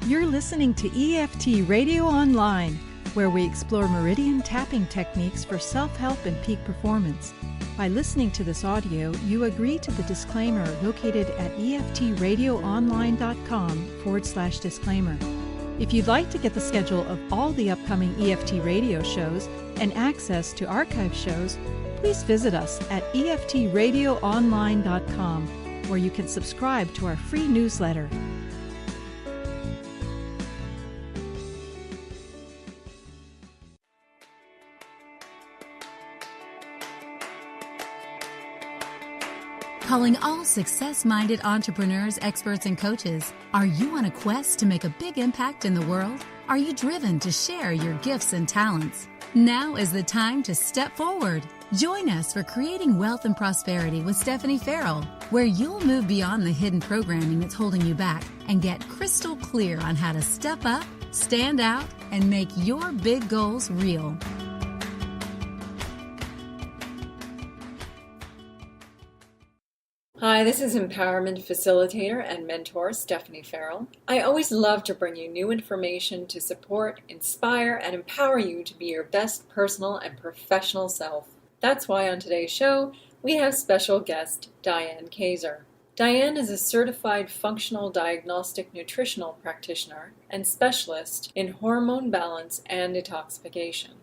You're listening to EFT Radio Online, where we explore meridian tapping techniques for self-help and peak performance. By listening to this audio, you agree to the disclaimer located at eftradioonline.com/disclaimer. If you'd like to get the schedule of all the upcoming EFT radio shows and access to archive shows, please visit us at eftradioonline.com, where you can subscribe to our free newsletter. Calling all success-minded entrepreneurs, experts, and coaches. Are you on a quest to make a big impact in the world? Are you driven to share your gifts and talents? Now is the time to step forward. Join us for Creating Wealth and Prosperity with Stephenie Farrell, where you'll move beyond the hidden programming that's holding you back and get crystal clear on how to step up, stand out, and make your big goals real. Hi, this is Empowerment Facilitator and Mentor Stephenie Farrell. I always love to bring you new information to support, inspire, and empower you to be your best personal and professional self. That's why on today's show, we have special guest Diane Kazer. Diane is a certified functional diagnostic nutritional practitioner and specialist in hormone balance and detoxification.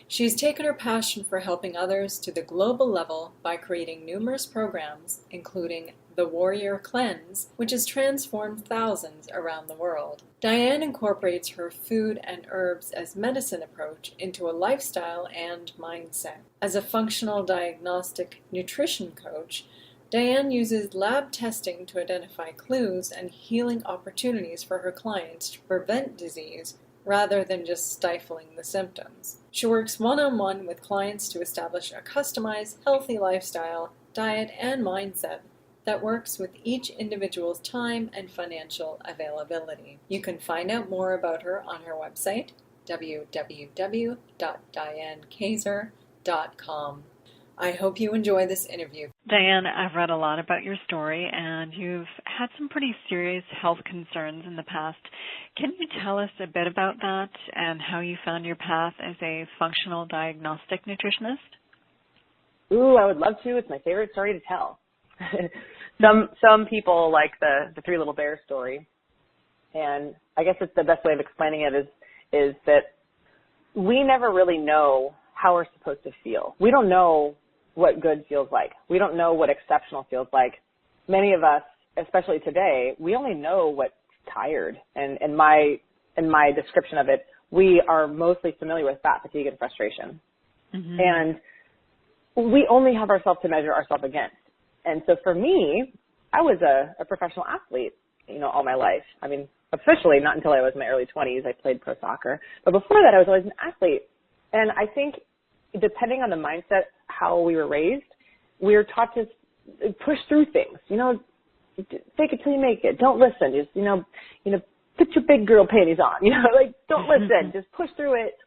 She's taken her passion for helping others to the global level by creating numerous programs, including the Warrior Cleanse, which has transformed thousands around the world. Diane incorporates her food and herbs as medicine approach into a lifestyle and mindset. As a functional diagnostic nutrition coach, Diane uses lab testing to identify clues and healing opportunities for her clients to prevent disease rather than just stifling the symptoms. She works one-on-one with clients to establish a customized, healthy lifestyle, diet, and mindset that works with each individual's time and financial availability. You can find out more about her on her website, www.dianekazer.com. I hope you enjoy this interview. Diane, I've read a lot about your story, and you've had some pretty serious health concerns in the past. Can you tell us a bit about that and how you found your path as a functional diagnostic nutritionist? Ooh, I would love to. It's my favorite story to tell. Some people like the Three Little Bears story, and I guess it's the best way of explaining it is that we never really know how we're supposed to feel. We don't know what good feels like. We don't know what exceptional feels like. Many of us, especially today, we only know what's tired. And in my description of it, we are mostly familiar with fat, fatigue, and frustration. Mm-hmm. And we only have ourselves to measure ourselves against. And so for me, I was a professional athlete, all my life. I mean, officially, not until I was in my early 20s, I played pro soccer. But before that, I was always an athlete. And I think depending on the mindset, how we were raised, we were taught to push through things. Fake it till you make it. Don't listen. Just, put your big girl panties on. Don't listen. Just push through it.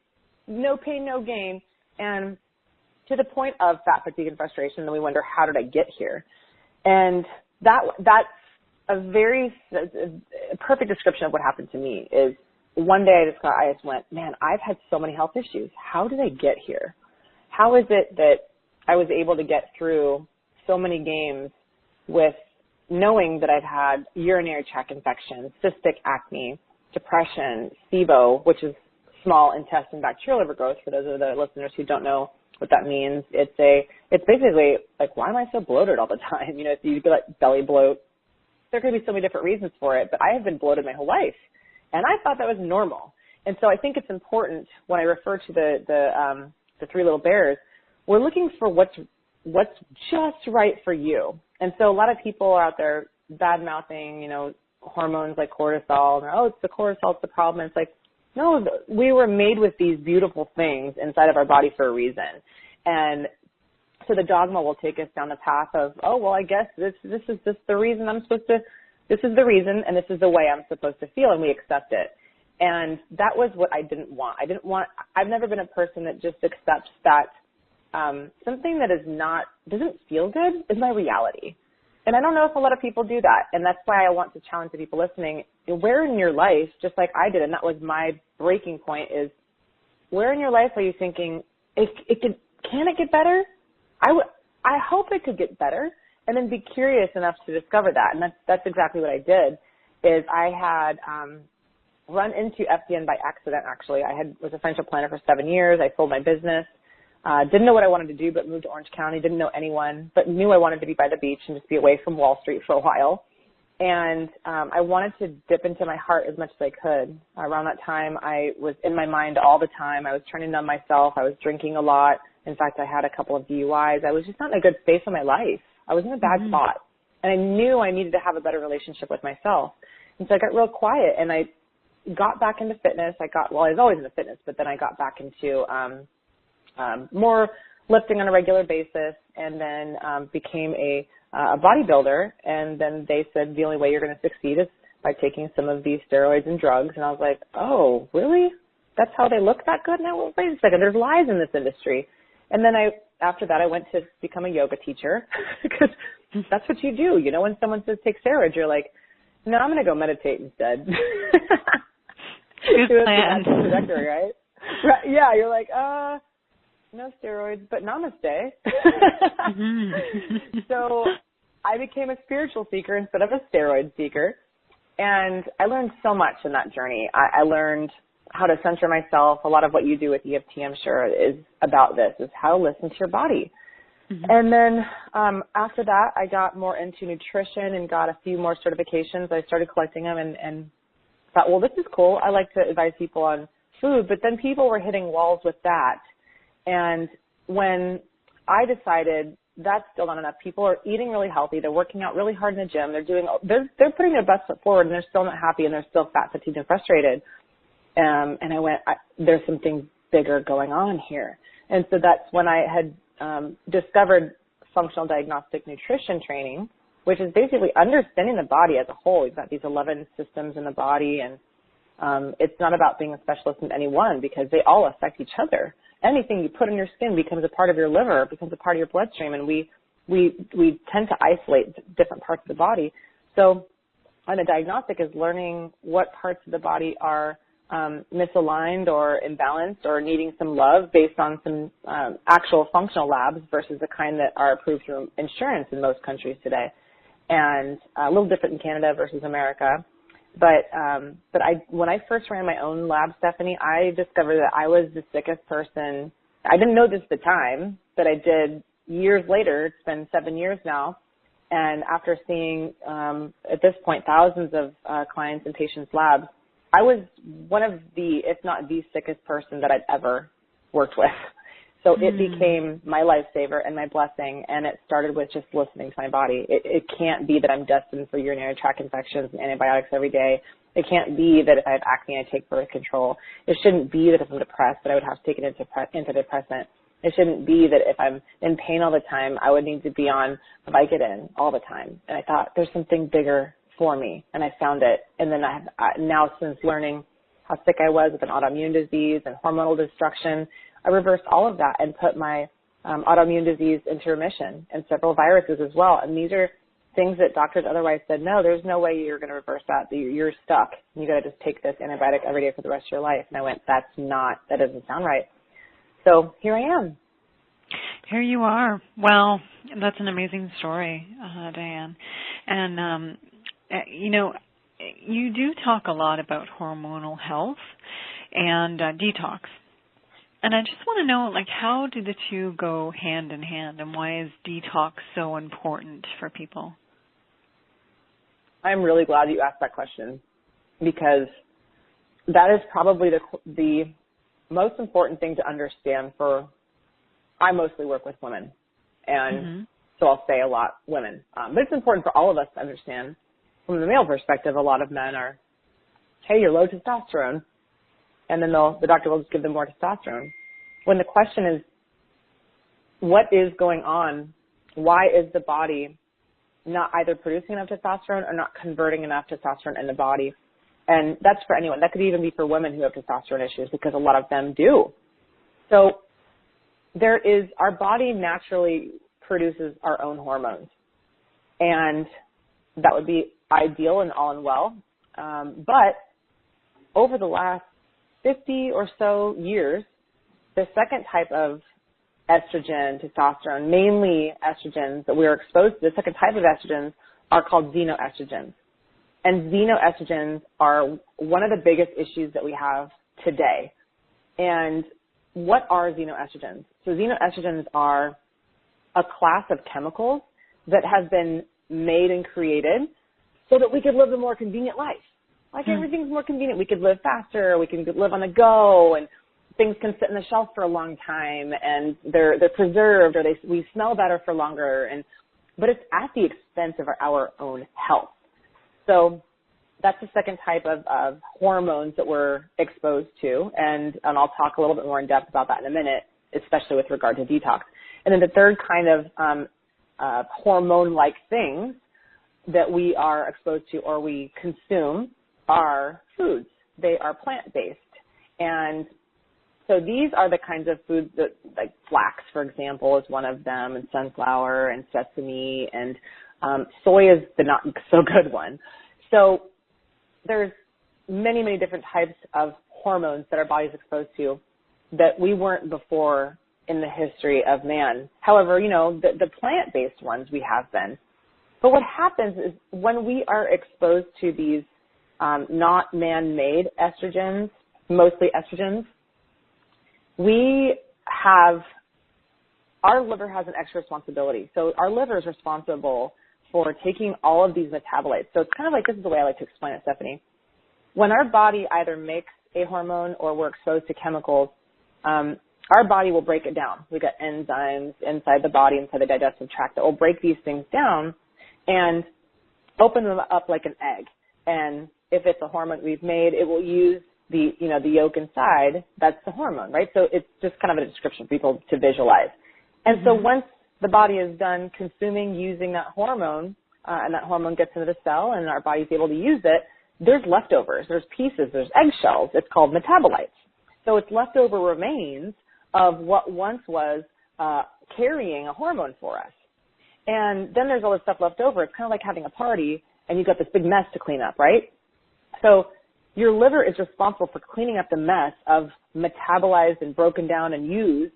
No pain, no gain. And to the point of fat, fatigue, and frustration, then we wonder, how did I get here? And that's a perfect description of what happened to me. Is one day I just went, man, I've had so many health issues. How did I get here? How is it that I was able to get through so many games with knowing that I'd had urinary tract infections, cystic acne, depression, SIBO, which is small intestine bacterial overgrowth, for those of the listeners who don't know what that means. It's basically like, why am I so bloated all the time? If you get belly bloat, there could be so many different reasons for it, but I have been bloated my whole life. And I thought that was normal. And so I think it's important when I refer to the Three Little Bears, we're looking for what's just right for you. And so a lot of people are out there bad-mouthing, hormones like cortisol. And, it's the cortisol, it's the problem. And it's like, no, we were made with these beautiful things inside of our body for a reason. And so the dogma will take us down the path of, I guess this is the reason this is the reason, and this is the way I'm supposed to feel, and we accept it. And that was what I didn't want. I've never been a person that just accepts that something that doesn't feel good is my reality. And I don't know if a lot of people do that. And that's why I want to challenge the people listening. Where in your life, just like I did, and that was my breaking point, is where in your life are you thinking, can it get better? I hope it could get better. And then be curious enough to discover that. And that's exactly what I did, is I had run into FDN by accident, actually. I was a financial planner for 7 years. I sold my business. Didn't know what I wanted to do, but moved to Orange County. Didn't know anyone, but knew I wanted to be by the beach and just be away from Wall Street for a while. And I wanted to dip into my heart as much as I could. Around that time, I was in my mind all the time. I was trying to numb myself. I was drinking a lot. In fact, I had a couple of DUIs. I was just not in a good space in my life. I was in a bad spot. And I knew I needed to have a better relationship with myself. And so I got real quiet, and I got back into fitness. I was always into fitness, but then I got back into more lifting on a regular basis, and then became a bodybuilder. And then they said the only way you're going to succeed is by taking some of these steroids and drugs. And I was like, oh, really? That's how they look that good? Now, wait a second, there's lies in this industry. And then after that, I went to become a yoga teacher, because that's what you do. You know, when someone says take steroids, you're like, no, I'm going to go meditate instead. Good plan. Trajectory, right? Yeah, you're like, no steroids, but namaste. So I became a spiritual seeker instead of a steroid seeker. And I learned so much in that journey. I learned how to center myself. A lot of what you do with EFT, I'm sure, is about this, is how to listen to your body. And then after that, I got more into nutrition and got a few more certifications. I started collecting them and thought, well, this is cool. I like to advise people on food, but then people were hitting walls with that. And when I decided that's still not enough, people are eating really healthy, they're working out really hard in the gym, they're putting their best foot forward, and they're still not happy, and they're still fat, fatigued, and frustrated. And I went, there's something bigger going on here. And so that's when I had discovered functional diagnostic nutrition training, which is basically understanding the body as a whole. We've got these 11 systems in the body, and it's not about being a specialist in any one, because they all affect each other. Anything you put in your skin becomes a part of your liver, becomes a part of your bloodstream, and we tend to isolate different parts of the body. So the diagnostic is learning what parts of the body are misaligned or imbalanced or needing some love based on some actual functional labs versus the kind that are approved through insurance in most countries today, and a little different in Canada versus America. But when I first ran my own lab, Stephenie, I discovered that I was the sickest person. I didn't know this at the time, but I did years later. It's been 7 years now. And after seeing, at this point, thousands of clients and patients' labs, I was one of the, if not the sickest person that I'd ever worked with. So it became my lifesaver and my blessing, and it started with just listening to my body. It can't be that I'm destined for urinary tract infections and antibiotics every day. It can't be that if I have acne, I take birth control. It shouldn't be that if I'm depressed, that I would have to take an antidepressant. It shouldn't be that if I'm in pain all the time, I would need to be on Vicodin all the time. And I thought, there's something bigger for me, and I found it. And then now, since learning how sick I was with an autoimmune disease and hormonal destruction, I reversed all of that and put my autoimmune disease into remission, and several viruses as well. And these are things that doctors otherwise said, no, there's no way you're going to reverse that. You're stuck. You got to just take this antibiotic every day for the rest of your life. And I went, that doesn't sound right. So here I am. Here you are. Well, that's an amazing story, Diane. And, you do talk a lot about hormonal health and detox. And I just want to know, how do the two go hand in hand, and why is detox so important for people? I'm really glad you asked that question, because that is probably the most important thing to understand I mostly work with women, and so I'll say a lot women. But it's important for all of us to understand. From the male perspective, a lot of men are, hey, you're low testosterone, and then the doctor will just give them more testosterone. When the question is, what is going on? Why is the body not either producing enough testosterone or not converting enough testosterone in the body? And that's for anyone. That could even be for women who have testosterone issues, because a lot of them do. So our body naturally produces our own hormones. And that would be ideal and all and well. But over the last 50 or so years, the second type of estrogen, testosterone, mainly estrogens that we are exposed to, the second type of estrogens are called xenoestrogens. And xenoestrogens are one of the biggest issues that we have today. And what are xenoestrogens? So xenoestrogens are a class of chemicals that has been made and created so that we could live a more convenient life. Like everything's more convenient. We could live faster. We can live on the go, and things can sit on the shelf for a long time, and they're preserved, or we smell better for longer. But it's at the expense of our own health. So that's the second type of hormones that we're exposed to, and I'll talk a little bit more in depth about that in a minute, especially with regard to detox. And then the third kind of hormone-like things that we are exposed to or we consume are foods. They are plant-based. And so these are the kinds of foods that, like flax, for example, is one of them, and sunflower and sesame, and soy is the not so good one. So there's many, many different types of hormones that our body's exposed to that we weren't before in the history of man. However, the plant-based ones we have been. But what happens is when we are exposed to these not man-made estrogens, mostly estrogens, our liver has an extra responsibility. So our liver is responsible for taking all of these metabolites. So it's kind of like, this is the way I like to explain it, Stephenie. When our body either makes a hormone or we're exposed to chemicals, our body will break it down. We've got enzymes inside the body, inside the digestive tract, that will break these things down and open them up like an egg. And if it's a hormone we've made, it will use the yolk inside. That's the hormone, right? So it's just kind of a description for people to visualize. And so once the body is done consuming, using that hormone, and that hormone gets into the cell and our body's able to use it, there's leftovers, there's pieces, there's eggshells. It's called metabolites. So it's leftover remains of what once was carrying a hormone for us. And then there's all this stuff left over. It's kind of like having a party and you've got this big mess to clean up, right? So your liver is responsible for cleaning up the mess of metabolized and broken down and used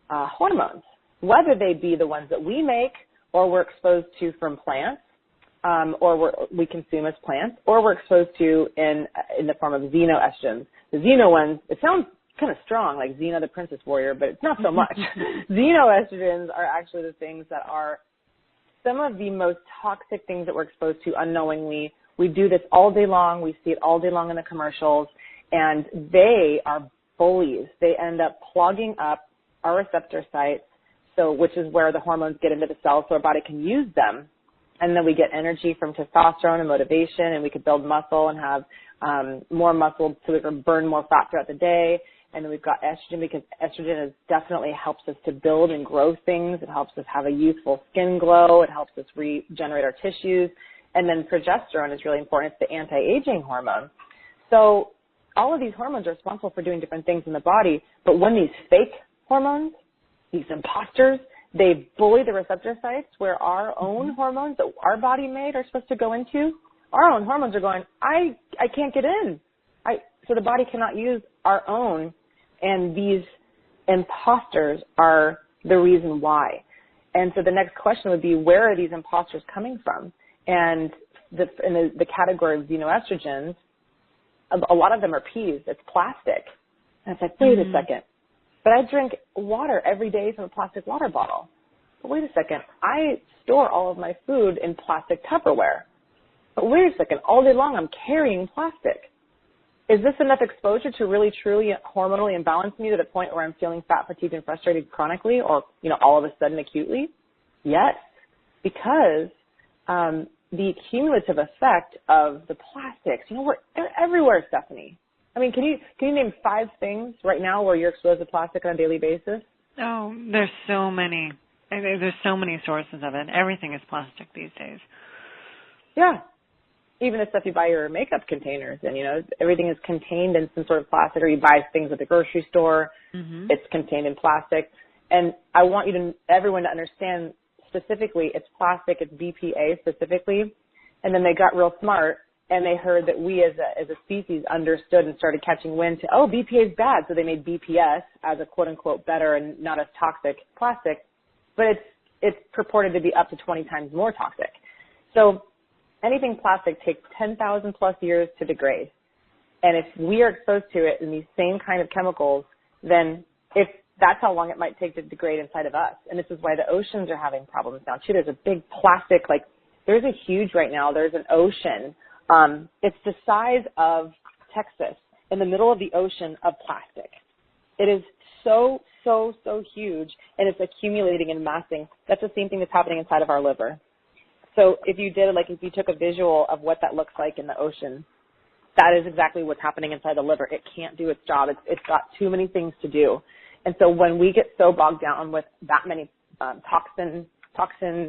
hormones, whether they be the ones that we make or we're exposed to from plants, or we consume as plants, or we're exposed to in the form of xenoestrogens. The xeno ones, it sounds kind of strong, like Xena the Princess Warrior, but it's not so much. Xenoestrogens are actually the things that are some of the most toxic things that we're exposed to unknowingly. We do this all day long. We see it all day long in the commercials, and they are bullies. They end up clogging up our receptor sites, which is where the hormones get into the cells so our body can use them. And then we get energy from testosterone and motivation, and we could build muscle and have more muscle so we can burn more fat throughout the day. And then we've got estrogen, because estrogen definitely helps us to build and grow things. It helps us have a youthful skin glow. It helps us regenerate our tissues. And then progesterone is really important. It's the anti-aging hormone. So all of these hormones are responsible for doing different things in the body. But when these fake hormones, these imposters, they bully the receptor sites where our own hormones that our body made are supposed to go into, our own hormones are going, I can't get in. So the body cannot use our own. And these imposters are the reason why. And so the next question would be, where are these imposters coming from? And in the category of xenoestrogens, a lot of them are peas. It's plastic. And it's like, wait a second. But I drink water every day from a plastic water bottle. But wait a second. I store all of my food in plastic Tupperware. But wait a second. All day long, I'm carrying plastic. Is this enough exposure to really, truly hormonally imbalance me to the point where I'm feeling fat, fatigued, and frustrated chronically, or, all of a sudden acutely? Yes, because the cumulative effect of the plastics, they're everywhere, Stephenie. I mean, can you name 5 things right now where you're exposed to plastic on a daily basis? Oh, there's so many. There's so many sources of it. Everything is plastic these days. Yeah. Even the stuff you buy your makeup containers and, everything is contained in some sort of plastic, or you buy things at the grocery store, it's contained in plastic. And I want everyone to understand, specifically, it's plastic, it's BPA specifically. And then they got real smart and they heard that we as a species understood and started catching wind to, oh, BPA is bad. So they made BPS as a quote unquote better and not as toxic plastic, but it's purported to be up to 20 times more toxic. So anything plastic takes 10,000 plus years to degrade. And if we are exposed to it in these same kind of chemicals, then if that's how long it might take to degrade inside of us. And this is why the oceans are having problems now too. There's a big plastic, like there's a huge right now, there's an ocean. It's the size of Texas in the middle of the ocean of plastic. It is so huge, and it's accumulating and massing. That's the same thing that's happening inside of our liver. So if you took a visual of what that looks like in the ocean, that is exactly what's happening inside the liver. It can't do its job. It's got too many things to do. And so when we get so bogged down with that many toxin,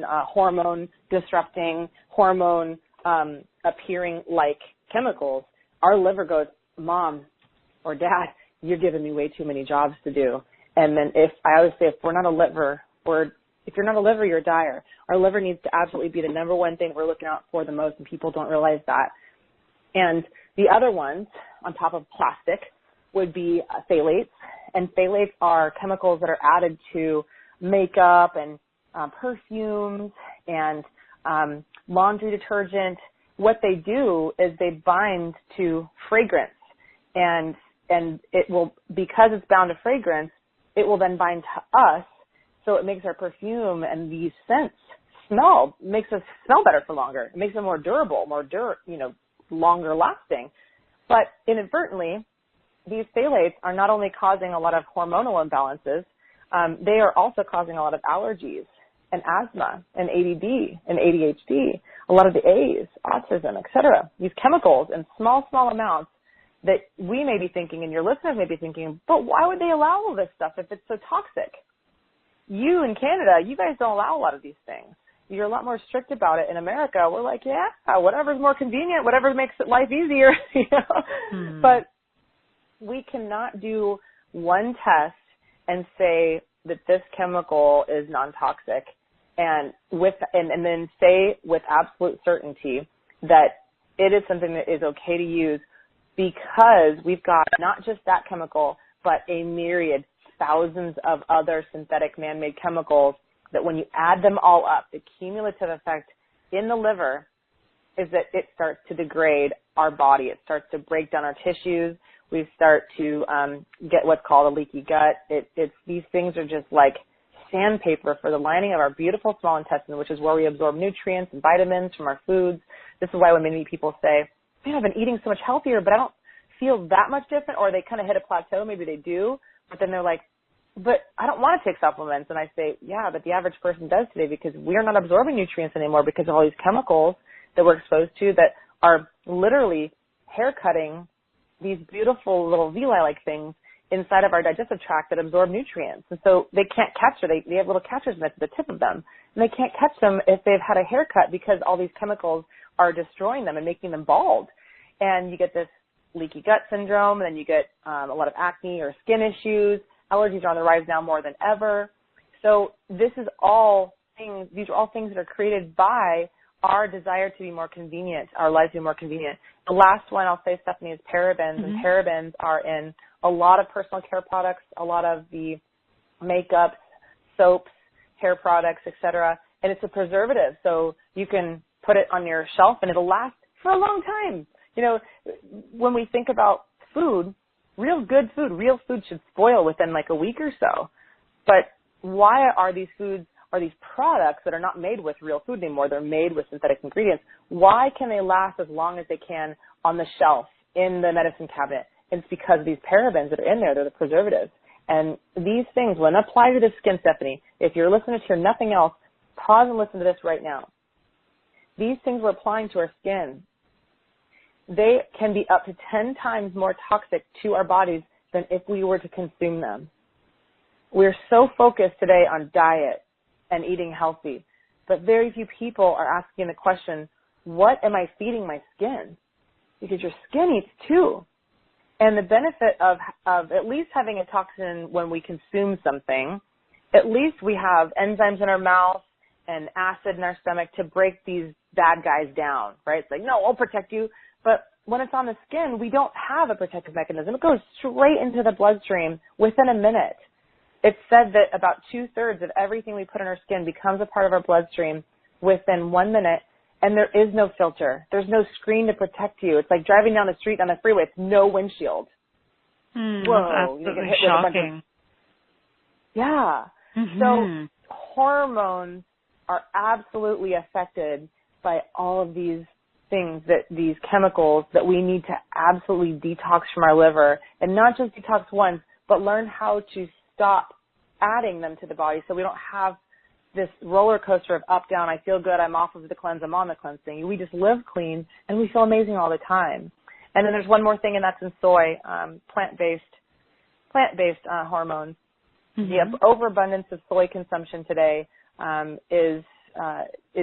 hormone disrupting, hormone appearing like chemicals, our liver goes, Mom or Dad, you're giving me way too many jobs to do. And then I always say, if you're not a liver, you're dire. Our liver needs to absolutely be the number one thing we're looking out for the most, and people don't realize that. And the other ones on top of plastic would be phthalates. And phthalates are chemicals that are added to makeup and perfumes and laundry detergent. What they do is they bind to fragrance, and it will, because it's bound to fragrance, it will then bind to us. So it makes our perfume and these scents makes us smell better for longer. It makes them more durable, longer lasting. But inadvertently, these phthalates are not only causing a lot of hormonal imbalances, they are also causing a lot of allergies and asthma and ADD and ADHD, a lot of the A's, autism, etc. These chemicals in small amounts that we may be thinking and your listeners may be thinking, but why would they allow all this stuff if it's so toxic? You in Canada, you guys don't allow a lot of these things. You're a lot more strict about it. In America, we're like, yeah, whatever's more convenient, whatever makes life easier, But we cannot do one test and say that this chemical is non-toxic and then say with absolute certainty that it is something that is okay to use, because we've got not just that chemical, but a myriad, thousands of other synthetic man-made chemicals that when you add them all up, the cumulative effect in the liver is that it starts to degrade our body. It starts to break down our tissues. We start to get what's called a leaky gut. These things are just like sandpaper for the lining of our beautiful small intestine, which is where we absorb nutrients and vitamins from our foods. This is why when many people say, man, I've been eating so much healthier, but I don't feel that much different, or they kind of hit a plateau. Maybe they do, but then they're like, but I don't want to take supplements. And I say, yeah, but the average person does today, because we're not absorbing nutrients anymore because of all these chemicals that we're exposed to that are literally haircutting these beautiful little villi-like things inside of our digestive tract that absorb nutrients. And so they can't capture, they have little catcher's mitts at the tip of them, and they can't catch them if they've had a haircut because all these chemicals are destroying them and making them bald. And you get this leaky gut syndrome, and then you get a lot of acne or skin issues. Allergies are on the rise now more than ever. So these are all things that are created by our desire to be more convenient, our lives to be more convenient. The last one I'll say, Stephenie, is parabens. Mm-hmm. And parabens are in a lot of personal care products, a lot of the makeups, soaps, hair products, etc. And it's a preservative, so you can put it on your shelf and it'll last for a long time. When we think about food, real food should spoil within like a week or so. But why are these products that are not made with real food anymore, they're made with synthetic ingredients, why can they last as long as they can on the shelf in the medicine cabinet? It's because of these parabens that are in there. They're the preservatives. And these things, when applied to the skin, Stephenie, if you're listening to nothing else, pause and listen to this right now. These things we're applying to our skin, they can be up to 10 times more toxic to our bodies than if we were to consume them. We're so focused today on diet and eating healthy, but very few people are asking the question, what am I feeding my skin? Because your skin eats too. And the benefit of at least having a toxin when we consume something, at least we have enzymes in our mouth and acid in our stomach to break these bad guys down, right? It's like, no, I'll protect you. But when it's on the skin, we don't have a protective mechanism. It goes straight into the bloodstream within a minute. It's said that about 2/3 of everything we put on our skin becomes a part of our bloodstream within 1 minute, and there is no filter. There's no screen to protect you. It's like driving down the street on the freeway. It's no windshield. Whoa, that's absolutely shocking. Yeah. Mm-hmm. So hormones are absolutely affected by all of these things, that these chemicals that we need to absolutely detox from our liver, and not just detox once, but learn how to stop adding them to the body so we don't have this roller coaster of up, down, I feel good, I'm off of the cleanse, I'm on the cleanse thing. We just live clean and we feel amazing all the time. And then there's one more thing, and that's in soy, plant-based hormones. Mm-hmm. The overabundance of soy consumption today is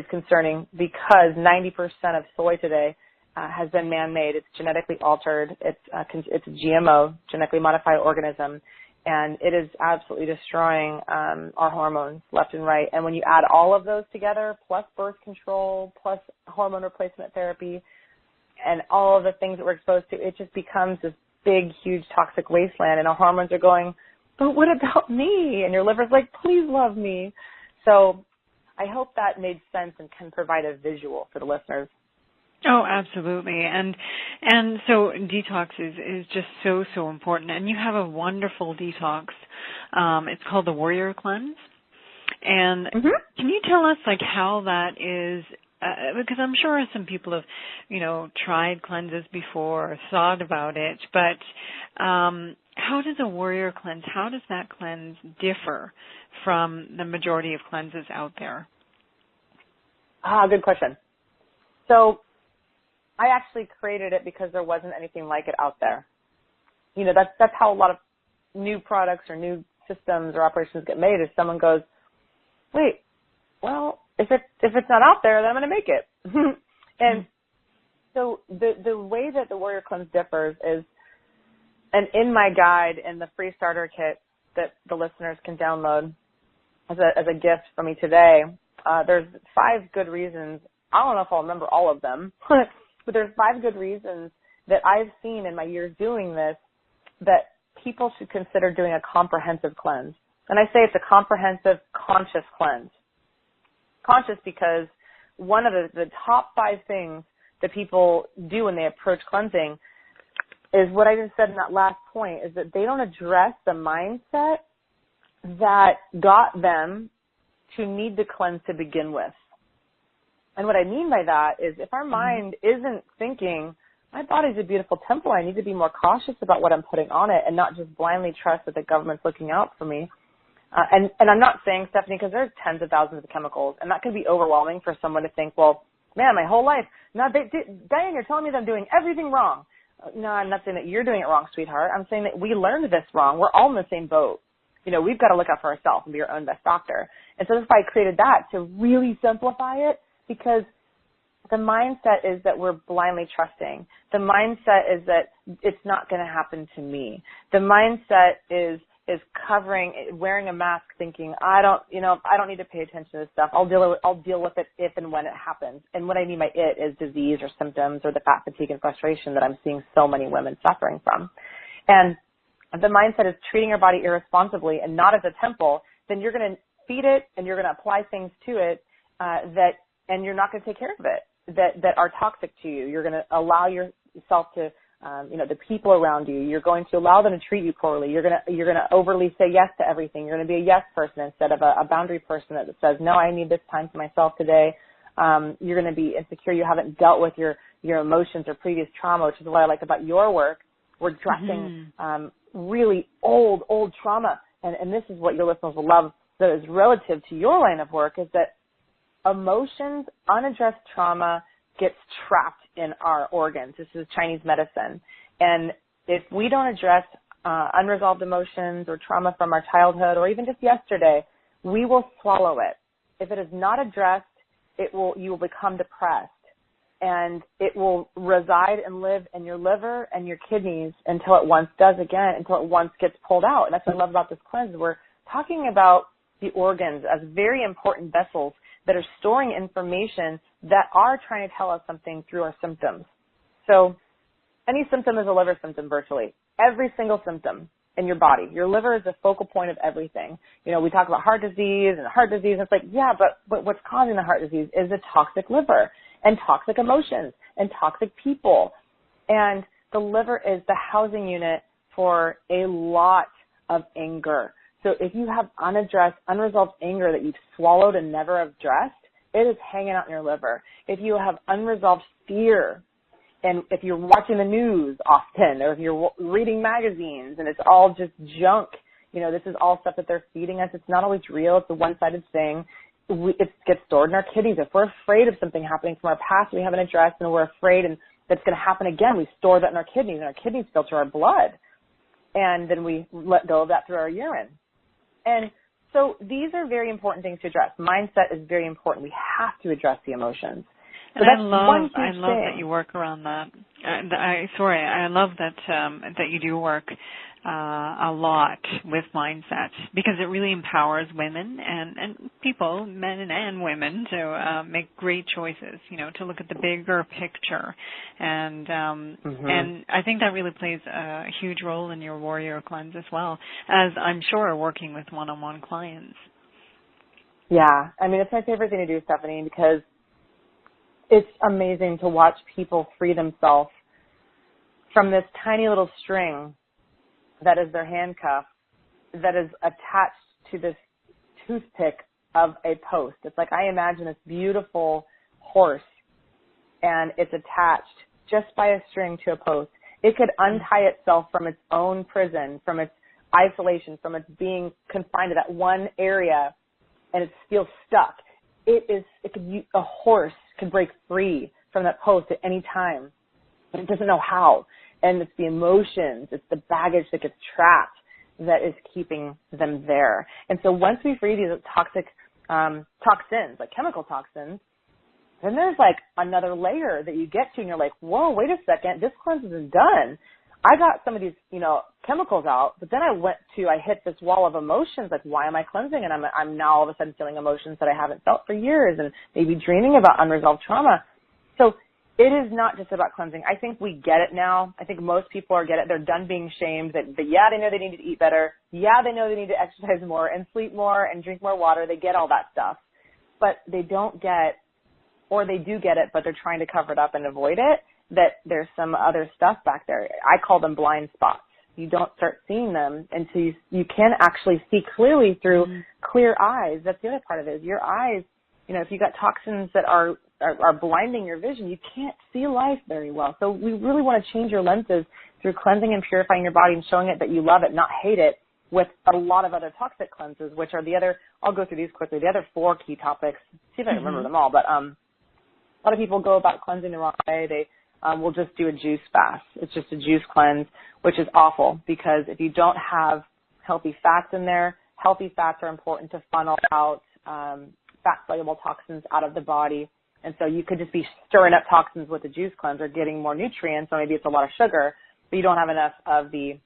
concerning, because 90% of soy today has been man-made. It's genetically altered. It's a GMO, genetically modified organism, and it is absolutely destroying our hormones left and right. And when you add all of those together, plus birth control, plus hormone replacement therapy, and all of the things that we're exposed to, it just becomes this big, huge toxic wasteland. And our hormones are going, but what about me? And your liver's like, please love me. So I hope that made sense and can provide a visual for the listeners. Oh, absolutely. And so detox is just so important. And you have a wonderful detox. It's called the Warrior Cleanse. And can you tell us like how that is? Because I'm sure some people have, tried cleanses before or thought about it, but how does a Warrior Cleanse, how does that cleanse differ from the majority of cleanses out there? Good question. So I actually created it because there wasn't anything like it out there. That's how a lot of new products or new systems or operations get made, is someone goes, wait, well, if it's not out there, then I'm going to make it. And so the way that the Warrior Cleanse differs is, and in my guide and the free starter kit that the listeners can download as a gift from me today, there's 5 good reasons. I don't know if I'll remember all of them, but there's 5 good reasons that I've seen in my years doing this that people should consider doing a comprehensive cleanse. And I say it's a comprehensive, conscious cleanse. Conscious because one of the top 5 things that people do when they approach cleansing is what I just said in that last point, is that they don't address the mindset that got them to need to cleanse to begin with. And what I mean by that is, if our mind isn't thinking, my body's a beautiful temple, I need to be more cautious about what I'm putting on it and not just blindly trust that the government's looking out for me. And I'm not saying, Stephenie, because there's tens of thousands of chemicals, and that can be overwhelming for someone to think, well, man, my whole life, Diane, you're telling me that I'm doing everything wrong. No, I'm not saying that you're doing it wrong, sweetheart. I'm saying that we learned this wrong. We're all in the same boat. We've got to look out for ourselves and be our own best doctor. And so that's why I created that, to really simplify it, because the mindset is that we're blindly trusting. The mindset is that it's not going to happen to me. The mindset is wearing a mask, thinking, I don't need to pay attention to this stuff. I'll deal with it if and when it happens. And what I mean by it is disease or symptoms or the fat fatigue and frustration that I'm seeing so many women suffering from. And the mindset is treating our body irresponsibly and not as a temple. Then you're going to feed it and you're going to apply things to it and you're not going to take care of it that are toxic to you. You're going to allow yourself to the people around you. You're going to allow them to treat you poorly. You're going to overly say yes to everything. You're going to be a yes person instead of a boundary person that says, no, I need this time for myself today. You're going to be insecure. You haven't dealt with your emotions or previous trauma, which is what I like about your work. We're addressing really old trauma. And this is what your listeners will love that is relative to your line of work, is that emotions, unaddressed trauma gets trapped in our organs. This is Chinese medicine. And if we don't address unresolved emotions or trauma from our childhood or even just yesterday, we will swallow it. If it is not addressed, you will become depressed. And it will reside and live in your liver and your kidneys until it once does again, until it once gets pulled out. And that's what I love about this cleanse. We're talking about the organs as very important vessels that are storing information that are trying to tell us something through our symptoms. So any symptom is a liver symptom virtually. Every single symptom in your body. Your liver is the focal point of everything. You know, we talk about heart disease, and it's like, yeah, but what's causing the heart disease is a toxic liver and toxic emotions and toxic people. And the liver is the housing unit for a lot of anger. So if you have unresolved anger that you've swallowed and never addressed, it is hanging out in your liver. If you have unresolved fear, and if you're watching the news often, or if you're reading magazines and it's all just junk, you know, this is all stuff that they're feeding us. It's not always real. It's a one-sided thing. It gets stored in our kidneys. If we're afraid of something happening from our past we haven't addressed, and we're afraid and that's going to happen again, we store that in our kidneys, and our kidneys filter our blood. And then we let go of that through our urine. And so these are very important things to address. Mindset is very important. We have to address the emotions. So and I love that you work around that. I love that you do work a lot with mindset, because it really empowers women and people, men and women, to make great choices, you know, to look at the bigger picture. And and I think that really plays a huge role in your Warrior Cleanse as well, as I'm sure working with one-on-one clients. Yeah. I mean, it's my favorite thing to do, Stephenie, because it's amazing to watch people free themselves from this tiny little string that is their handcuff that is attached to this toothpick of a post. It's like, I imagine this beautiful horse, and it's attached just by a string to a post. It could untie itself from its own prison, from its isolation, from its being confined to that one area, and it feels stuck. A horse can break free from that post at any time, but it doesn't know how. And it's the emotions, it's the baggage that gets trapped that is keeping them there. And so once we free these toxic toxins, like chemical toxins, then there's like another layer that you get to, and you're like, whoa, wait a second, this cleanse isn't done. I got some of these, you know, chemicals out, but then I hit this wall of emotions, like, why am I cleansing? And I'm now all of a sudden feeling emotions that I haven't felt for years, and maybe dreaming about unresolved trauma. So it is not just about cleansing. I think we get it now. I think most people get it. They're done being shamed that yeah, they know they need to eat better. Yeah, they know they need to exercise more and sleep more and drink more water. They get all that stuff, but they don't get, or they do get it, but they're trying to cover it up and avoid it, that there's some other stuff back there. I call them blind spots. You don't start seeing them until you can actually see clearly through clear eyes. That's the other part of it, is your eyes. You know, if you got toxins that are blinding your vision, you can't see life very well. So we really want to change your lenses through cleansing and purifying your body and showing it that you love it, not hate it, with a lot of other toxic cleanses, which are the other, I'll go through these quickly, the other 4 key topics. See if I remember them all. But a lot of people go about cleansing the wrong way. They will just do a juice fast. It's just a juice cleanse, which is awful, because if you don't have healthy fats in there, healthy fats are important to funnel out fat-soluble toxins out of the body. And so you could just be stirring up toxins with the juice cleanse, or getting more nutrients, or maybe it's a lot of sugar, but you don't have enough of the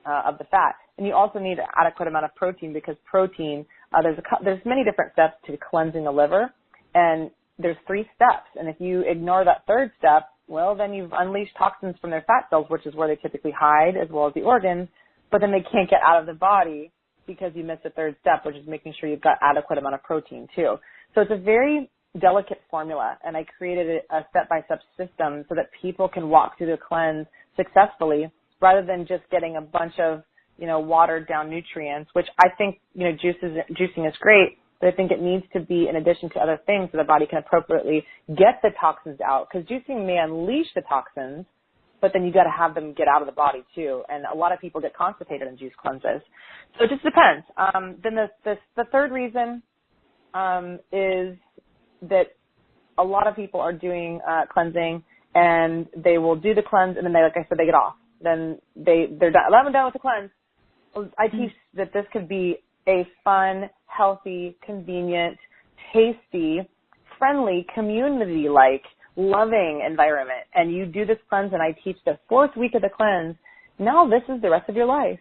fat. And you also need an adequate amount of protein, because protein, there's many different steps to cleansing the liver, and there's 3 steps. And if you ignore that 3rd step, well, then you've unleashed toxins from their fat cells, which is where they typically hide, as well as the organs, but then they can't get out of the body because you missed the 3rd step, which is making sure you've got adequate amount of protein too. So it's a very delicate formula, and I created a step-by-step system so that people can walk through the cleanse successfully, rather than just getting a bunch of, you know, watered down nutrients, which I think, you know, juicing is great, but I think it needs to be in addition to other things so the body can appropriately get the toxins out, because juicing may unleash the toxins, but then you got to have them get out of the body too. And a lot of people get constipated in juice cleanses. So it just depends. Then the 3rd reason is that a lot of people are doing cleansing, and they will do the cleanse, and then they, like I said, they get off. Then they're done. I'm done with the cleanse. I teach that this could be a fun, healthy, convenient, tasty, friendly, community-like, loving environment. And you do this cleanse, and I teach the 4th week of the cleanse. Now this is the rest of your life.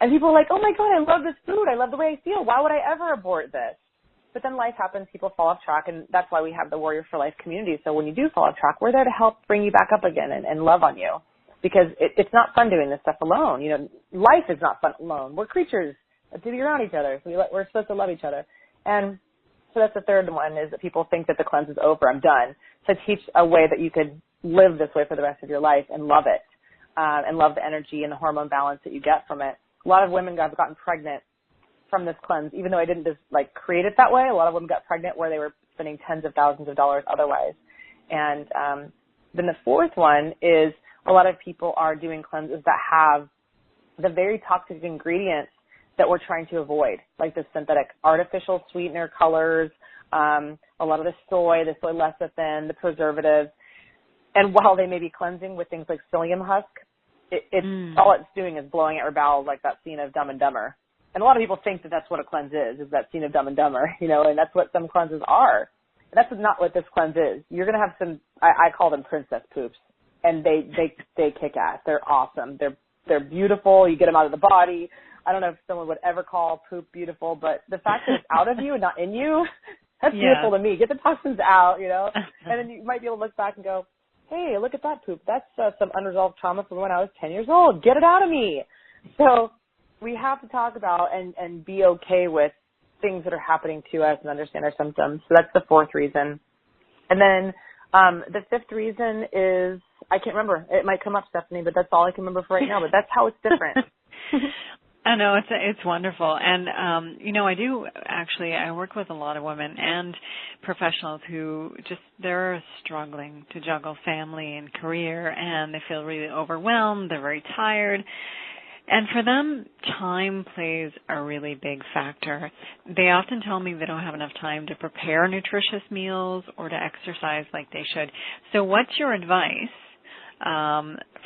And people are like, oh my God, I love this food. I love the way I feel. Why would I ever abort this? But then life happens, people fall off track, and that's why we have the Warrior for Life community. So when you do fall off track, we're there to help bring you back up again and love on you, because it's not fun doing this stuff alone. You know, life is not fun alone. We're creatures to be around each other. So we're supposed to love each other. And so that's the third one, is that people think that the cleanse is over, I'm done. So teach a way that you could live this way for the rest of your life and love it, and love the energy and the hormone balance that you get from it. A lot of women have gotten pregnant from this cleanse, even though I didn't just create it that way. A lot of women got pregnant where they were spending tens of thousands of dollars otherwise. And then the fourth one is a lot of people are doing cleanses that have the very toxic ingredients that we're trying to avoid, like the synthetic artificial sweetener colors, a lot of the soy lecithin, the preservatives. And while they may be cleansing with things like psyllium husk, all it's doing is blowing out your bowels, like that scene of Dumb and Dumber. And a lot of people think that that's what a cleanse is that scene of Dumb and Dumber, and that's what some cleanses are. And that's not what this cleanse is. You're going to have some, I call them princess poops, and they kick ass. They're awesome. They're beautiful. You get them out of the body. I don't know if someone would ever call poop beautiful, but the fact that it's out of you and not in you, that's beautiful to me. Get the toxins out, and then you might be able to look back and go, hey, look at that poop. That's some unresolved trauma from when I was 10 years old. Get it out of me. So we have to talk about and be okay with things that are happening to us and understand our symptoms. So that's the fourth reason. And then the fifth reason is, I can't remember. It might come up, Stephenie, but that's all I can remember for right now. But that's how it's different. I know, it's wonderful. And, I work with a lot of women and professionals who they're struggling to juggle family and career, and they feel really overwhelmed. They're very tired. And for them, time plays a really big factor. They often tell me they don't have enough time to prepare nutritious meals or to exercise like they should. So what's your advice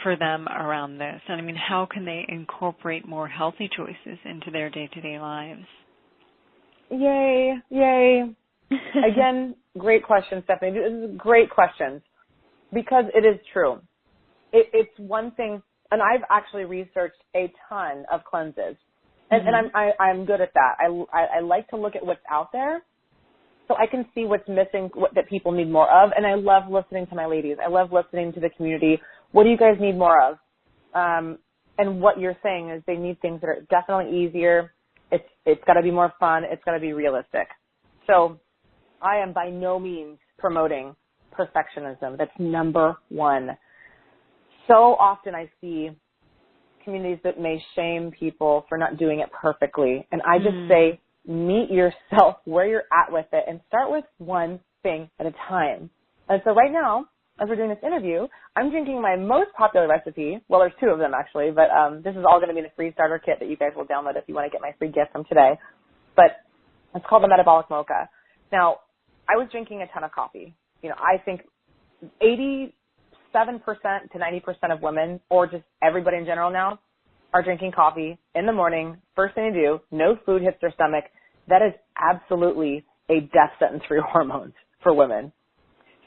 for them around this? And I mean, how can they incorporate more healthy choices into their day-to-day lives? Yay. Again, great question, Stephenie. This is great questions, because it is true. It's one thing. And I've actually researched a ton of cleanses, and I'm good at that. I like to look at what's out there, so I can see what's missing, that people need more of. And I love listening to my ladies. I love listening to the community. What do you guys need more of? And what you're saying is they need things that are definitely easier. It's got to be more fun. It's got to be realistic. So I am by no means promoting perfectionism. That's number one. So often I see communities that may shame people for not doing it perfectly. And I just say, meet yourself where you're at with it and start with one thing at a time. And so right now, as we're doing this interview, I'm drinking my most popular recipe. Well, there's two of them actually, but this is all going to be in the free starter kit that you guys will download if you want to get my free gift from today. But it's called the Metabolic Mocha. Now, I was drinking a ton of coffee. I think 87% to 90% of women, or just everybody in general now, are drinking coffee in the morning. First thing to do, no food hits their stomach. That is absolutely a death sentence for your hormones for women.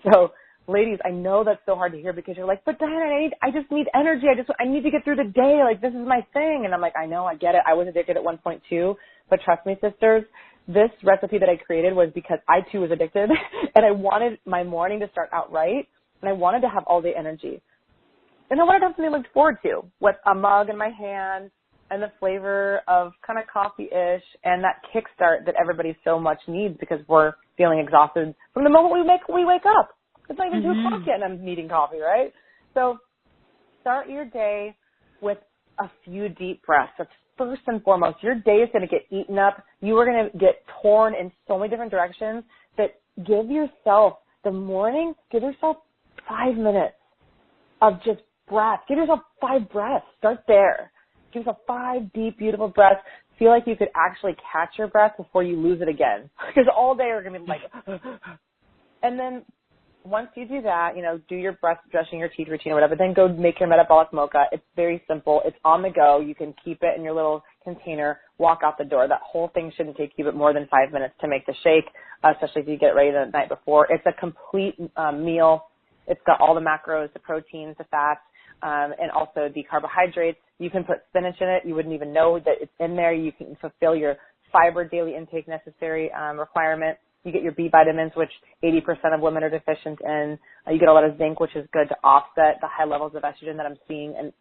So, ladies, I know that's so hard to hear, because you're like, but Diane, I just need energy. I need to get through the day. Like, this is my thing. And I'm like, I know, I get it. I was addicted at one point too. But trust me, sisters, this recipe that I created was because I too was addicted, and I wanted my morning to start out right. And I wanted to have all day energy. And I wanted to have something to look forward to, with a mug in my hand and the flavor of kind of coffee-ish and that kickstart that everybody so much needs, because we're feeling exhausted from the moment we wake up. It's not even 2 o'clock yet and I'm needing coffee, right? So start your day with a few deep breaths. That's first and foremost. Your day is going to get eaten up. You are going to get torn in so many different directions, that give yourself the morning, give yourself 5 minutes of just breath. Give yourself 5 breaths. Start there. Give yourself 5 deep, beautiful breaths. Feel like you could actually catch your breath before you lose it again. Because all day you're going to be like, and then once you do that, do your breath, brushing your teeth routine or whatever, then go make your metabolic mocha. It's very simple. It's on the go. You can keep it in your little container, walk out the door. That whole thing shouldn't take you but more than 5 minutes to make the shake, especially if you get it ready the night before. It's a complete meal. It's got all the macros, the proteins, the fats, and also the carbohydrates. You can put spinach in it. You wouldn't even know that it's in there. You can fulfill your fiber daily intake necessary requirement. You get your B vitamins, which 80% of women are deficient in. You get a lot of zinc, which is good to offset the high levels of estrogen that I'm seeing in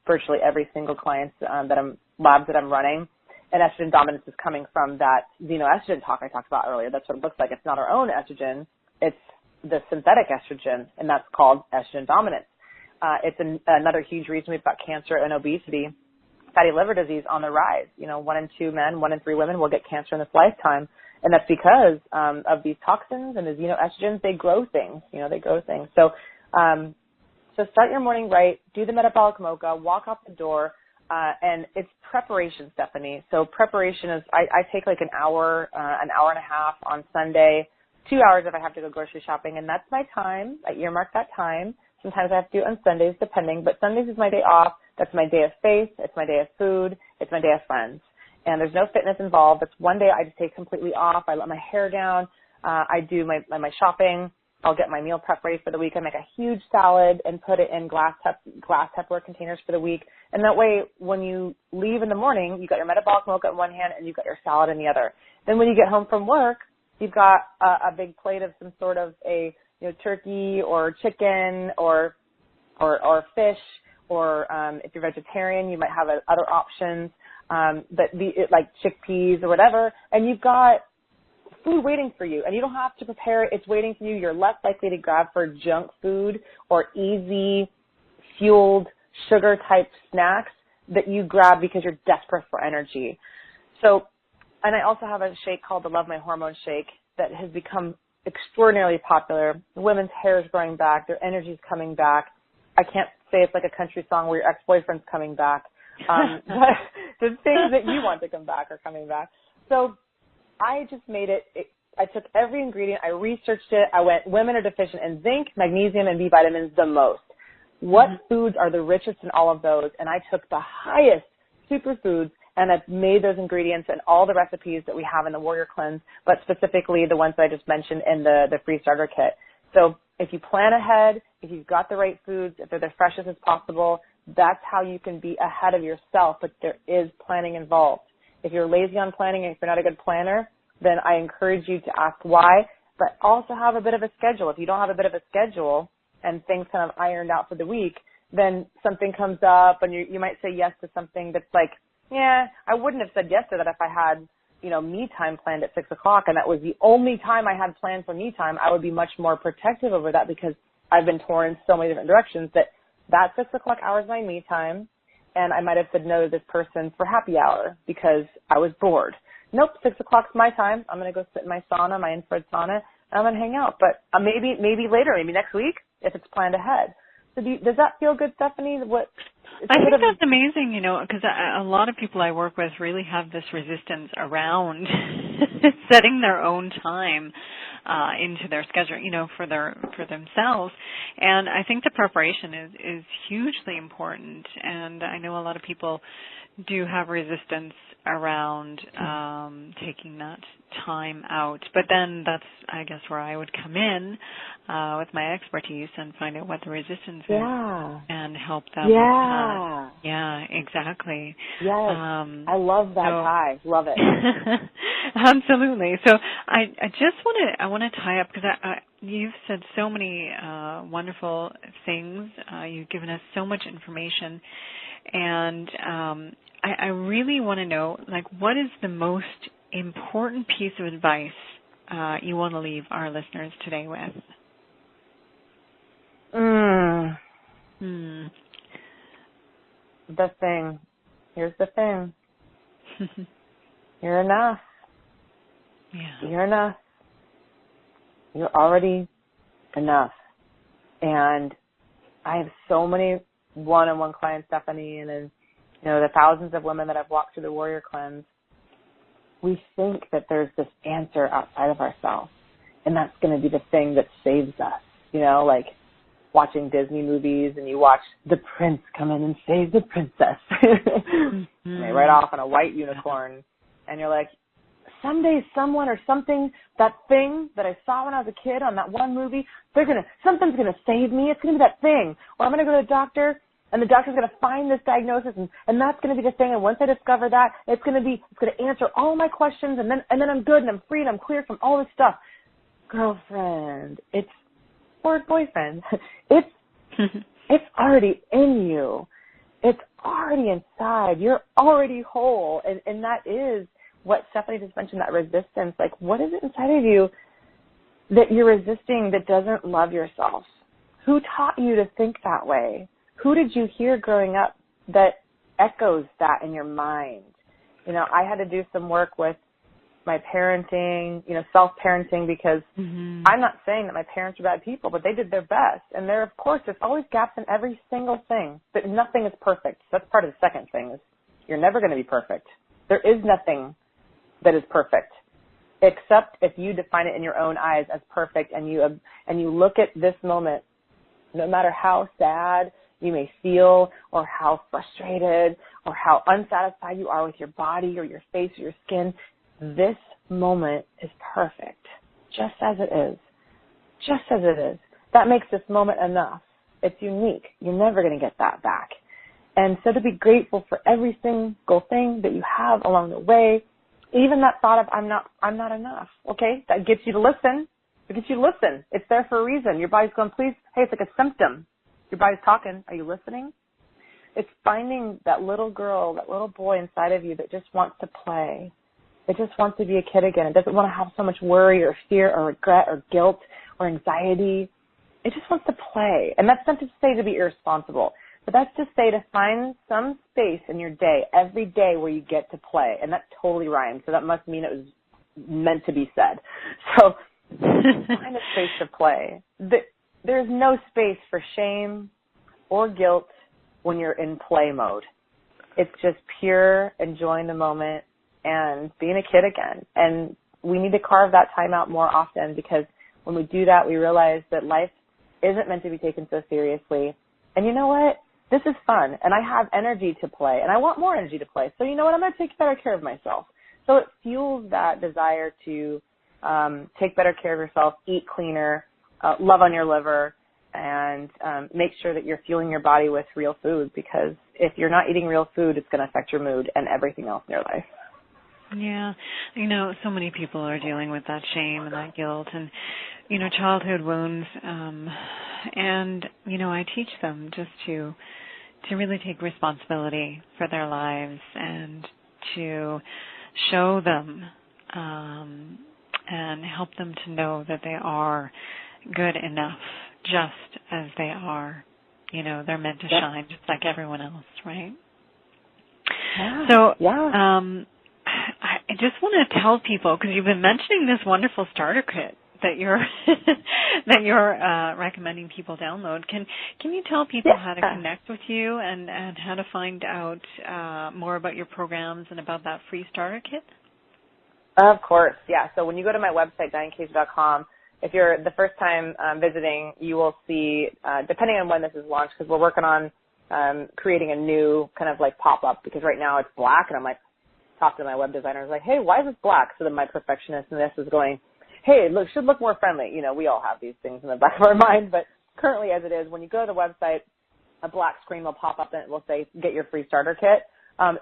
virtually every single client's labs that I'm running. And estrogen dominance is coming from that xenoestrogen talk I talked about earlier. That's what it looks like. It's not our own estrogen. It's the synthetic estrogen, and that's called estrogen dominance. It's another huge reason we've got cancer and obesity, fatty liver disease on the rise. 1 in 2 men, 1 in 3 women will get cancer in this lifetime, and that's because of these toxins and the xenoestrogens. They grow things. They grow things. So start your morning right. Do the metabolic mocha. Walk out the door. And it's preparation, Stephenie. So preparation is, I take like an hour and a half on Sunday, 2 hours if I have to go grocery shopping, and that's my time. I earmark that time. Sometimes I have to do it on Sundays, depending, but Sundays is my day off. That's my day of faith. It's my day of food. It's my day of friends. And there's no fitness involved. It's one day I just take completely off. I let my hair down. I do my shopping. I'll get my meal prep ready for the week. I make a huge salad and put it in glass Tupperware containers for the week. And that way, when you leave in the morning, you got your metabolic mocha in one hand and you've got your salad in the other. Then when you get home from work, you've got a big plate of some sort of a turkey or chicken or fish, or if you're vegetarian, you might have other options, like chickpeas or whatever. And you've got food waiting for you, and you don't have to prepare it. It's waiting for you. You're less likely to grab for junk food or easy fueled sugar type snacks that you grab because you're desperate for energy. So, and I also have a shake called the Love My Hormone shake that has become extraordinarily popular. Women's hair is growing back. Their energy is coming back. I can't say it's like a country song where your ex-boyfriend's coming back. But the things that you want to come back are coming back. So I just made it. I took every ingredient. I researched it. I went, women are deficient in zinc, magnesium, and B vitamins the most. What foods are the richest in all of those? And I took the highest superfoods and I've made those ingredients in all the recipes that we have in the Warrior Cleanse, but specifically the ones that I just mentioned in the free starter kit. So if you plan ahead, if you've got the right foods, if they're the freshest as possible, that's how you can be ahead of yourself, but there is planning involved. If you're lazy on planning and if you're not a good planner, then I encourage you to ask why, but also have a bit of a schedule. If you don't have a bit of a schedule and things kind of ironed out for the week, then something comes up and you might say yes to something that's like, yeah, I wouldn't have said yes to that if I had, me time planned at 6 o'clock and that was the only time I had planned for me time. I would be much more protective over that because I've been torn in so many different directions that 6 o'clock hour is my me time, and I might have said no to this person for happy hour because I was bored. Nope, 6 o'clock's my time. I'm going to go sit in my sauna, my infrared sauna, and I'm going to hang out. But maybe later, maybe next week if it's planned ahead. So does that feel good, Stephenie? I think that's amazing, because a lot of people I work with really have this resistance around setting their own time into their schedule, for themselves. And I think the preparation is hugely important. And I know a lot of people do have resistance around taking that time out. But then that's, I guess, where I would come in with my expertise and find out what the resistance is and help them with that. Yeah, exactly. Yes. I love that tie. Love it. Absolutely. So I want to tie up because you've said so many wonderful things. You've given us so much information. And I really want to know, what is the most important piece of advice you want to leave our listeners today with? The thing. Here's the thing. You're enough. Yeah. You're enough. You're already enough. And I have so many one-on-one clients, Stephenie, and then, the thousands of women that I've walked through the Warrior Cleanse. We think that there's this answer outside of ourselves, and that's going to be the thing that saves us, like watching Disney movies and you watch the prince come in and save the princess. And they ride off on a white unicorn, and you're like, someday someone or something, that thing that I saw when I was a kid on that one movie, something's going to save me. It's going to be that thing. Or I'm going to go to the doctor and the doctor's going to find this diagnosis, and that's going to be the thing. And once I discover that, it's going to answer all my questions, and then I'm good and I'm free and I'm clear from all this stuff. Girlfriend, or boyfriend, it's already in you. It's already inside. You're already whole. And that is what Stephenie just mentioned, that resistance. Like, what is it inside of you that you're resisting that doesn't love yourself? Who taught you to think that way? Who did you hear growing up that echoes that in your mind? I had to do some work with my parenting, self-parenting, because I'm not saying that my parents are bad people, but they did their best. And there, of course, there's always gaps in every single thing, but nothing is perfect. That's part of the second thing, is you're never going to be perfect. There is nothing that is perfect, except if you define it in your own eyes as perfect, and you look at this moment, no matter how sad you may feel, or how frustrated, or how unsatisfied you are with your body or your face or your skin, this moment is perfect, just as it is. Just as it is. That makes this moment enough. It's unique. You're never going to get that back. And so to be grateful for every single thing that you have along the way, even that thought of I'm not enough, okay? That gets you to listen. It gets you to listen. It's there for a reason. Your body's going, please, hey, it's like a symptom. Your body's talking. Are you listening? It's finding that little girl, that little boy inside of you that just wants to play. It just wants to be a kid again. It doesn't want to have so much worry or fear or regret or guilt or anxiety. It just wants to play. And that's not to say to be irresponsible, but that's to say to find some space in your day, every day, where you get to play. And that totally rhymed, so that must mean it was meant to be said. So find a space to play. There's no space for shame or guilt when you're in play mode. It's just pure enjoying the moment and being a kid again. And we need to carve that time out more often, because when we do that, we realize that life isn't meant to be taken so seriously. And you know what? This is fun, and I have energy to play, and I want more energy to play. So you know what? I'm going to take better care of myself. So it fuels that desire to take better care of yourself, eat cleaner, love on your liver, and make sure that you're fueling your body with real food, because if you're not eating real food, it's going to affect your mood and everything else in your life. Yeah. So many people are dealing with that shame and that guilt and, childhood wounds. And, I teach them just to really take responsibility for their lives and to show them and help them to know that they are good enough just as they are. They're meant to shine just like everyone else, right? Yeah. So, yeah. I just want to tell people, because you've been mentioning this wonderful starter kit that you're recommending people download. Can you tell people how to connect with you and how to find out more about your programs and about that free starter kit? Of course, yeah. So when you go to my website, DianeKazer.com, if you're the first time visiting, you will see, depending on when this is launched, because we're working on creating a new kind of like pop-up, because right now it's black, and I'm like, talk to my web designer, I was like, hey, why is this black? So then my perfectionist in this is going, hey, it should look more friendly. We all have these things in the back of our mind, but currently as it is, when you go to the website, a black screen will pop up and it will say, get your free starter kit.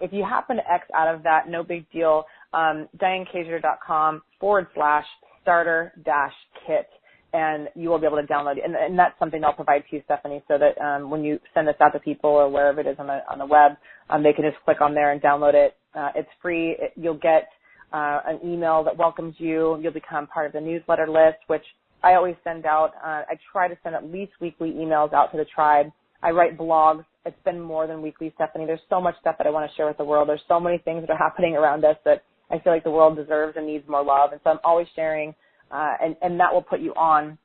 If you happen to X out of that, no big deal. DianeKazer.com/starter-kit, and you will be able to download it. And that's something I'll provide to you, Stephenie, so that when you send this out to people or wherever it is on the web, they can just click on there and download it. It's free. You'll get an email that welcomes you. You'll become part of the newsletter list, which I always send out. I try to send at least weekly emails out to the tribe. I write blogs. It's been more than weekly, Stephenie. There's so much stuff that I want to share with the world. There's so many things that are happening around us that I feel like the world deserves and needs more love. And so I'm always sharing, and that will put you on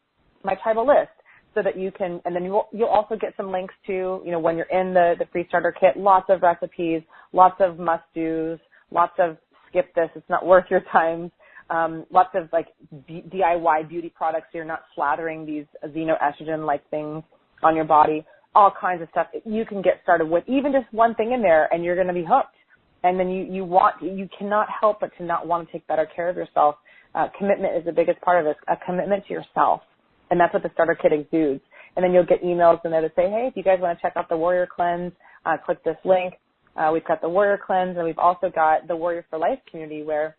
my tribal list so that you can, and then you'll also get some links to, when you're in the free starter kit, lots of recipes, lots of must-dos, lots of skip this, it's not worth your time, lots of like DIY beauty products so you're not slathering these xenoestrogen-like things on your body, all kinds of stuff you can get started with, even just one thing in there, and you're going to be hooked. And then you cannot help but to not want to take better care of yourself. Commitment is the biggest part of this, a commitment to yourself. And that's what the starter kit exudes. And then you'll get emails in there to say, hey, if you guys want to check out the Warrior Cleanse, click this link. We've got the Warrior Cleanse, and we've also got the Warrior for Life community where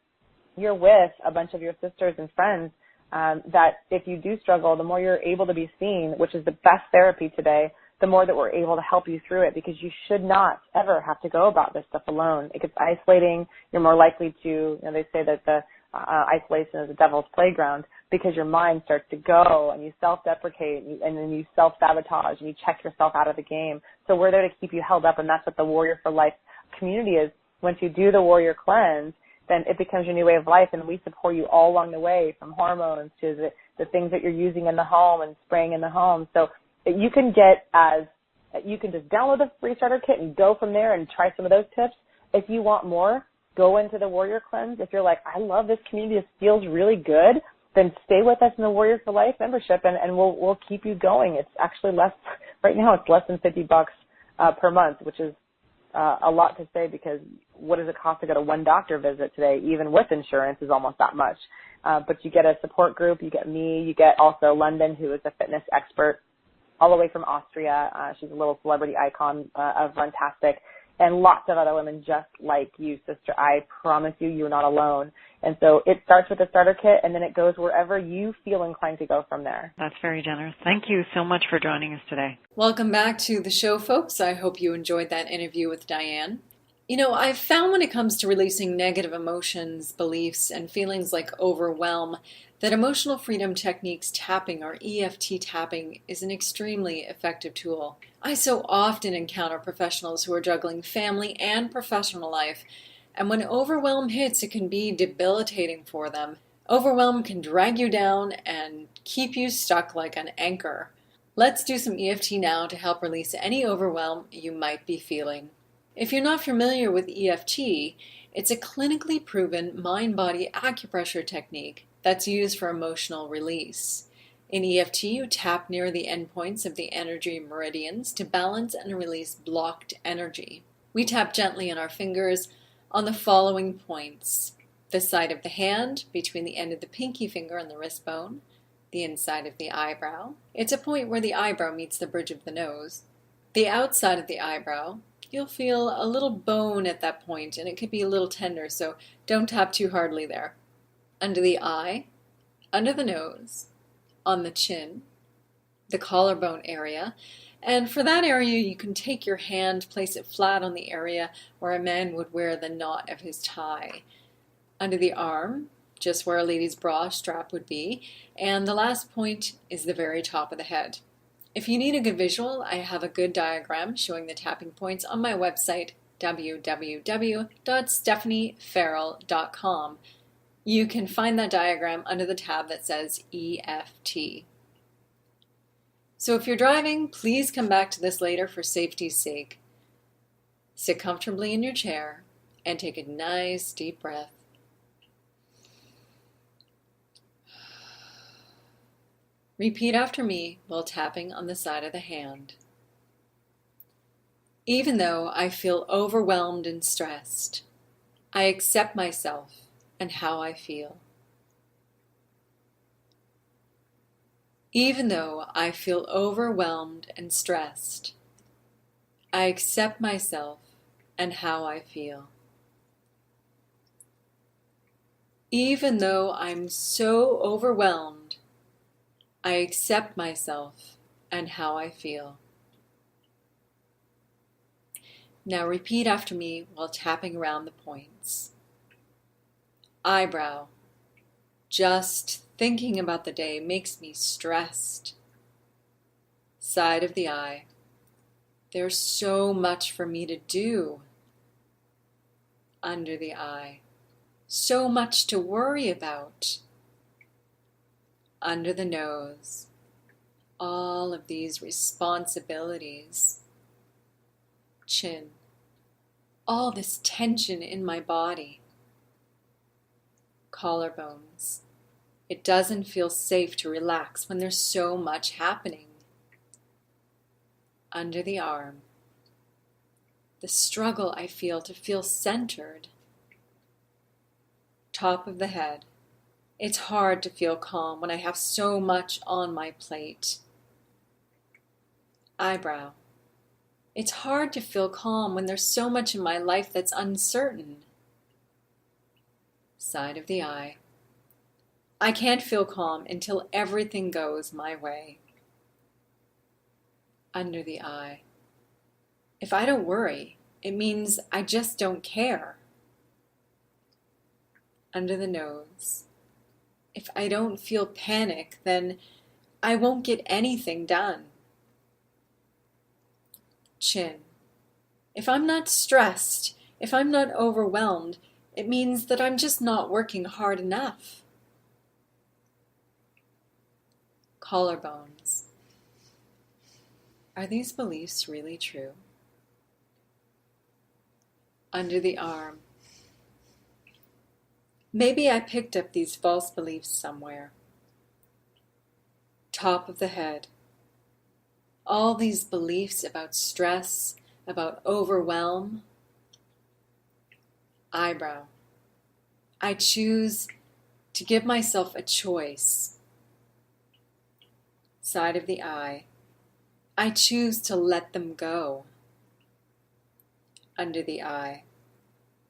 you're with a bunch of your sisters and friends that if you do struggle, the more you're able to be seen, which is the best therapy today, the more that we're able to help you through it, because you should not ever have to go about this stuff alone. It gets isolating. You're more likely to, they say that the isolation is the devil's playground, because your mind starts to go and you self-deprecate and then you self-sabotage and you check yourself out of the game. So we're there to keep you held up, and that's what the Warrior for Life community is. Once you do the Warrior Cleanse, then it becomes your new way of life, and we support you all along the way, from hormones to the things that you're using in the home and spraying in the home. So you can you can just download the free starter kit and go from there and try some of those tips. If you want more, go into the Warrior Cleanse. If you're like, I love this community, this feels really good, then stay with us in the Warrior for Life membership, and we'll keep you going. It's actually right now it's less than $50 per month, which is a lot to say, because what does it cost to go to one doctor visit today, even with insurance, is almost that much. But you get a support group, you get me, you get also London, who is a fitness expert, all the way from Austria. She's a little celebrity icon of Runtastic, and lots of other women just like you, sister. I promise you, you're not alone. And so it starts with a starter kit, and then it goes wherever you feel inclined to go from there. That's very generous. Thank you so much for joining us today. Welcome back to the show, folks. I hope you enjoyed that interview with Diane. I've found when it comes to releasing negative emotions, beliefs, and feelings like overwhelm, that emotional freedom techniques tapping, or EFT tapping, is an extremely effective tool. I so often encounter professionals who are juggling family and professional life, and when overwhelm hits, it can be debilitating for them. Overwhelm can drag you down and keep you stuck like an anchor. Let's do some EFT now to help release any overwhelm you might be feeling. If you're not familiar with EFT, it's a clinically proven mind-body acupressure technique that's used for emotional release. In EFT, you tap near the endpoints of the energy meridians to balance and release blocked energy. We tap gently on our fingers on the following points: the side of the hand, between the end of the pinky finger and the wrist bone, the inside of the eyebrow. It's a point where the eyebrow meets the bridge of the nose. The outside of the eyebrow, you'll feel a little bone at that point, and it could be a little tender, so don't tap too hardly there. Under the eye, under the nose, on the chin, the collarbone area, and for that area you can take your hand, place it flat on the area where a man would wear the knot of his tie. Under the arm, just where a lady's bra strap would be, and the last point is the very top of the head. If you need a good visual, I have a good diagram showing the tapping points on my website, www.stepheniefarrell.com. You can find that diagram under the tab that says EFT. So if you're driving, please come back to this later for safety's sake. Sit comfortably in your chair and take a nice deep breath. Repeat after me while tapping on the side of the hand. Even though I feel overwhelmed and stressed, I accept myself and how I feel. Even though I feel overwhelmed and stressed, I accept myself and how I feel. Even though I'm so overwhelmed, I accept myself and how I feel. Now repeat after me while tapping around the points. Eyebrow. Just thinking about the day makes me stressed. Side of the eye. There's so much for me to do. Under the eye. So much to worry about. Under the nose, all of these responsibilities. Chin, all this tension in my body. Collarbones, it doesn't feel safe to relax when there's so much happening. Under the arm, the struggle I feel to feel centered. Top of the head, it's hard to feel calm when I have so much on my plate. Eyebrow. It's hard to feel calm when there's so much in my life that's uncertain. Side of the eye. I can't feel calm until everything goes my way. Under the eye. If I don't worry, it means I just don't care. Under the nose. If I don't feel panic, then I won't get anything done. Chin. If I'm not stressed, if I'm not overwhelmed, it means that I'm just not working hard enough. Collarbones. Are these beliefs really true? Under the arm. Maybe I picked up these false beliefs somewhere. Top of the head. All these beliefs about stress, about overwhelm. Eyebrow. I choose to give myself a choice. Side of the eye. I choose to let them go. Under the eye.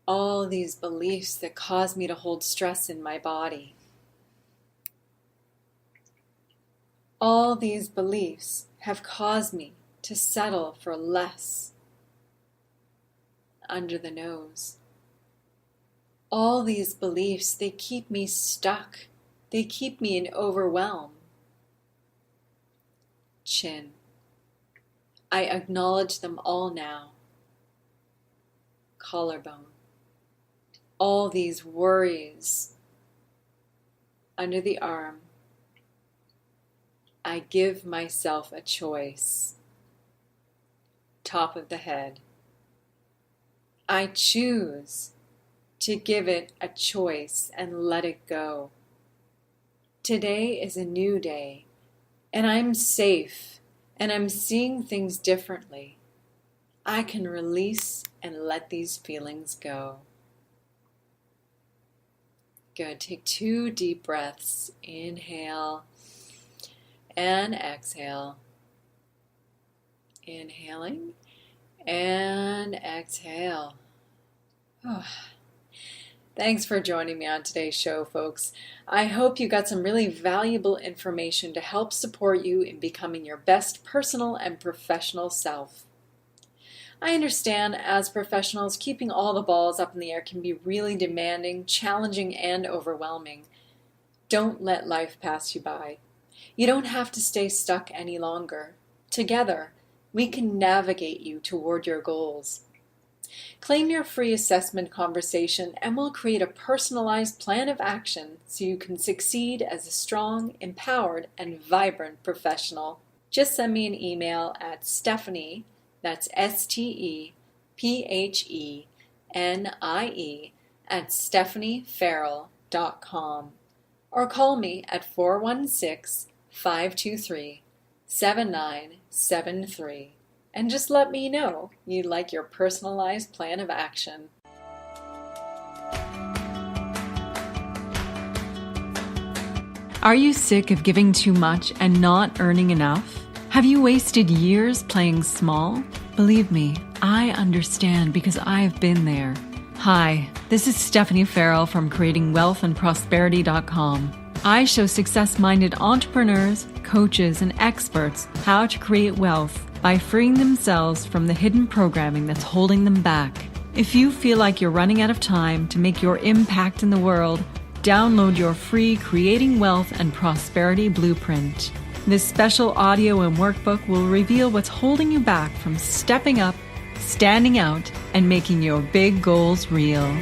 All these beliefs that cause me to hold stress in my body. All these beliefs have caused me to settle for less. Under the nose. All these beliefs, they keep me stuck. They keep me in overwhelm. Chin. I acknowledge them all now. Collarbone. All these worries. Under the arm. I give myself a choice. Top of the head. I choose to give it a choice and let it go. Today is a new day, and I'm safe, and I'm seeing things differently. I can release and let these feelings go. Good. Take 2 deep breaths. Inhale and exhale. Inhaling and exhale. Oh. Thanks for joining me on today's show, folks. I hope you got some really valuable information to help support you in becoming your best personal and professional self. I understand as professionals, keeping all the balls up in the air can be really demanding, challenging, and overwhelming. Don't let life pass you by. You don't have to stay stuck any longer. Together, we can navigate you toward your goals. Claim your free assessment conversation and we'll create a personalized plan of action so you can succeed as a strong, empowered, and vibrant professional. Just send me an email at Stephenie, that's STEPHENIE, at StephenieFarrell.com, or call me at 416-523-7973. And just let me know you'd like your personalized plan of action. Are you sick of giving too much and not earning enough? Have you wasted years playing small? Believe me, I understand because I've been there. Hi, this is Stephenie Farrell from CreatingWealthAndProsperity.com. I show success-minded entrepreneurs, coaches, and experts how to create wealth by freeing themselves from the hidden programming that's holding them back. If you feel like you're running out of time to make your impact in the world, download your free Creating Wealth and Prosperity Blueprint. This special audio and workbook will reveal what's holding you back from stepping up, standing out, and making your big goals real.